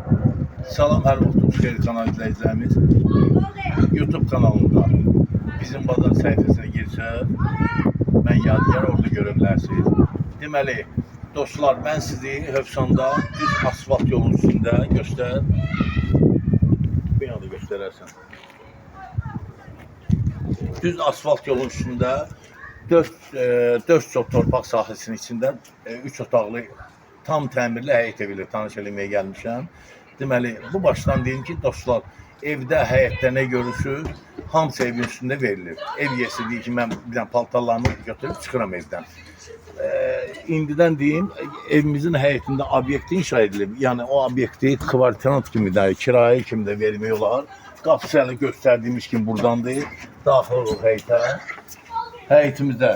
Salam, hər vaxtınız xeyir kanal izləyicilərimiz. YouTube kanalında bizim bazar səhifəsinə girsəz, mən Yadigar orada görə bilərsiniz. Deməli, dostlar, mən sizi Hövsanda düz asfalt yolun üstündə bir anda göstərərsən. Düz asfalt yolun üstündə 4 çox torpaq sahəsinin içində 3 otaqlı tam təmirli həyət evi ilə tanış eləməyə gəlmişəm. Deməli, bu başdan deyim ki, dostlar, evdə, həyətdə nə görürsünüz, hamısı evin üstündə verilir. Ev yesi deyir ki, mən bir dənə paltarlarımı götürüb çıxıram evdən. İndidən deyim, evimizin həyətində obyekt inşa edilib. Yəni, o obyekti kvartirant kimi də, kirayə kimi də vermək olar. Qapısı hələ göstərdiyimiz kimi buradandır. Daxil olur həyətə. Həyətimizdə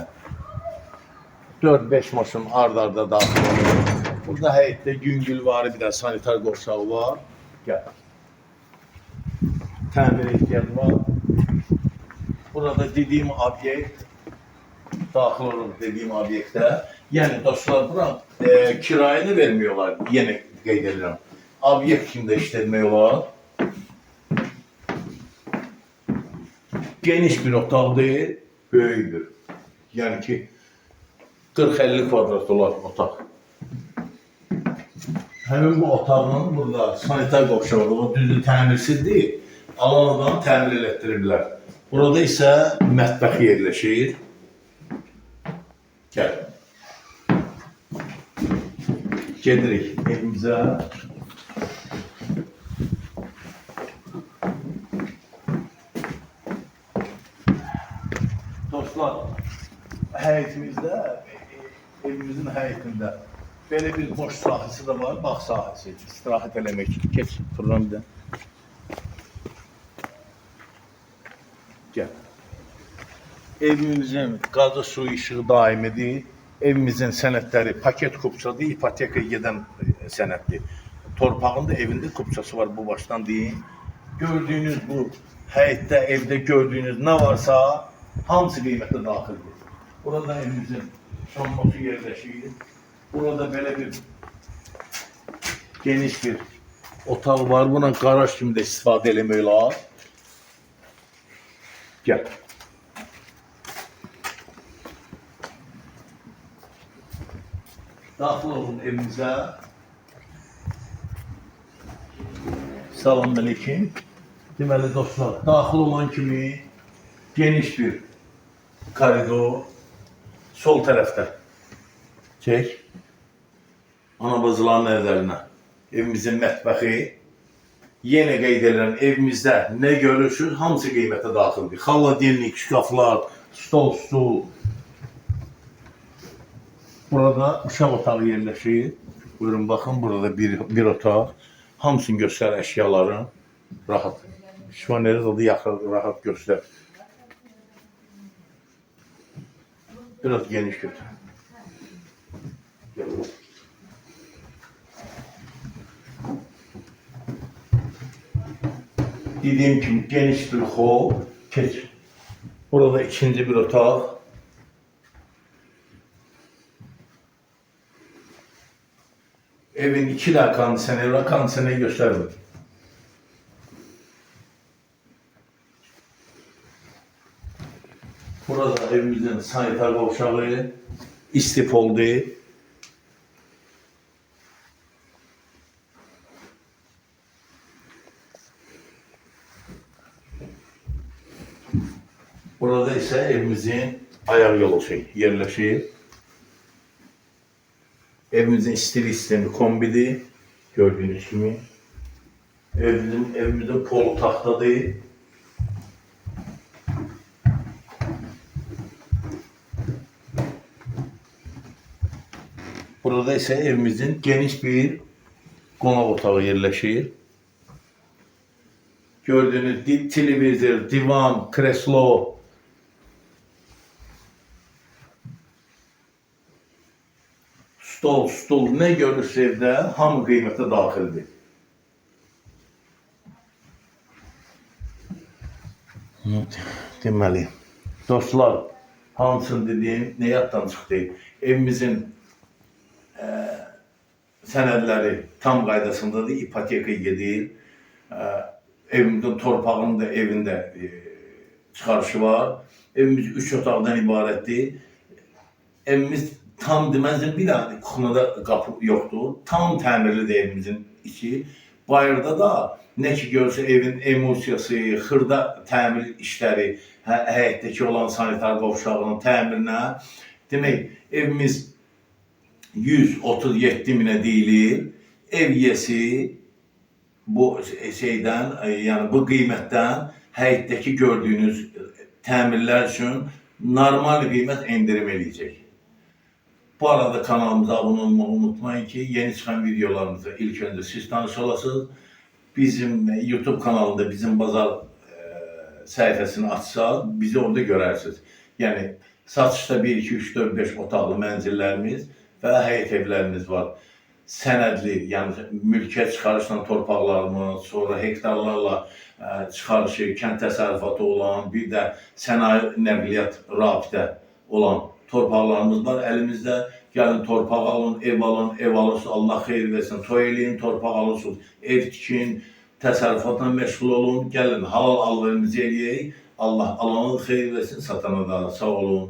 4-5 maşın ard-arda daxil olur. Burada həyətdə yüngül var, bir də sanitar qovşağı var. Gəl. Təmir ehtiyacı var. Burada dediyim obyekt, daxil olur dediyim obyektə. Yəni, dostlar, bura kirayəni vermiyorlar, yenə qeyd edirəm. Obyekt kimi də işlətmək olar. Geniş bir otaqdır, böyükdür. Yəni ki, 40-50 kvadrat olar otaq. Həmin bu otağın burada sanitar qovşağı var, düzdür, təmirsizdir. Alan adam təmir elətdirirlər. Burada isə mətbəx yerləşir. Gəl. Gedirik evimizə. Dostlar, həyətimizdə, evimizin həyətində belə bir boş sahəsi də var, bağ sahəsi, istirahət eləmək üçün. Keç, fırlan bir də. Gəl. Evimizin qazı, su, işığı daimidir. Evimizin sənədləri paket kupçadır, ipotekaya gedən sənəddir. Torpağın da evində kupçası var, bu başdan deyim. Gördüyünüz bu həyətdə, evdə gördüyünüz nə varsa, hamısı qiymətə daxildir. Burada evimizin şamposu yerləşir. Burada belə bir geniş bir otaq var. Buna garaj kimi də istifadə eləmək olar. Gəl. Daxil olun evimizə. Salamünaleyküm. Deməli dostlar, daxil olan kimi geniş bir koridor sol tərəfdə. Çək. Anabazıların evlərinə. Evimizin mətbəxi. Yenə qeyd edirəm, evimizdə nə görürsünüz, hamısı qiymətə daxildir. Xaladelnik, şkaflar, stol, stul. Burada uşaq otağı yerləşir. Buyurun, baxın, burada bir otaq. Hamısını göstər əşyaların. Rahat. Şifaneri də yaxın, rahat göstər. Biraz geniş götür. Dediğim gibi geniş bir hol, keç. Burada ikinci bir otaq. Evin iki kondisyoneyi göstermir. Burada evimizin sanitar qovşağı, istif oldu. Burada ise evimizin ayaq yolu yerləşir. Evimizin stil sistemi kombidir. Gördüğünüz gibi. Evimizin polu taxtadır. Burada ise evimizin geniş bir qonaq otağı yerləşir. Gördüğünüz televizor, divan, kreslo, stol, ne görürsə evdə hamı qiymətə daxildir. Deməli, dostlar, hamısını dediyim, nə yaddan çıxdı? Evimizin sənədləri tam qaydasındadır, ipoteka gedir. Evimizin torpağının da evində çıxarışı var. Evimiz 3 otaqdan ibarətdir. Evimiz tam deməzdim, bir dənə kuxunada qapı yoxdur. Tam təmirlidir evimizin içi. Bayırda da nə ki görsə evin emosiyası, xırda təmir işləri, həyətdəki olan sanitar qovşağının təmirinə. Demək, evimiz 137 minə deyilir. Ev yiyəsi bu şeydən, yəni bu qiymətdən həyətdəki gördüyünüz təmirlər üçün normal qiymət endirim eləyəcək. Bu arada kanalımıza abunə olmağı unutmayın ki, yeni çıxan videolarımızı ilk öncə siz tanış olasınız. Bizim YouTube kanalında bizim bazar səhifəsini açsaq, bizi orada görərsiniz. Yəni, satışda 1, 2, 3, 4, 5 otaqlı mənzillərimiz və həyət evlərimiz var. Sənədli, yəni mülkiyyət çıxarışla torpaqlarımız, sonra hektarlarla çıxarışı, kənd təsərrüfatı olan, bir də sənaye nəqliyyat rabitə olan torpaqlarımız var əlimizdə. Gəlin torpaq alın, ev alırsınız, Allah xeyir versin, toy eləyin, torpaq alırsınız, ev tikin, təsərrüfatla məşğul olun, gəlin halal alverimizi eləyək, Allah alanı xeyir versin, satana da sağ olun.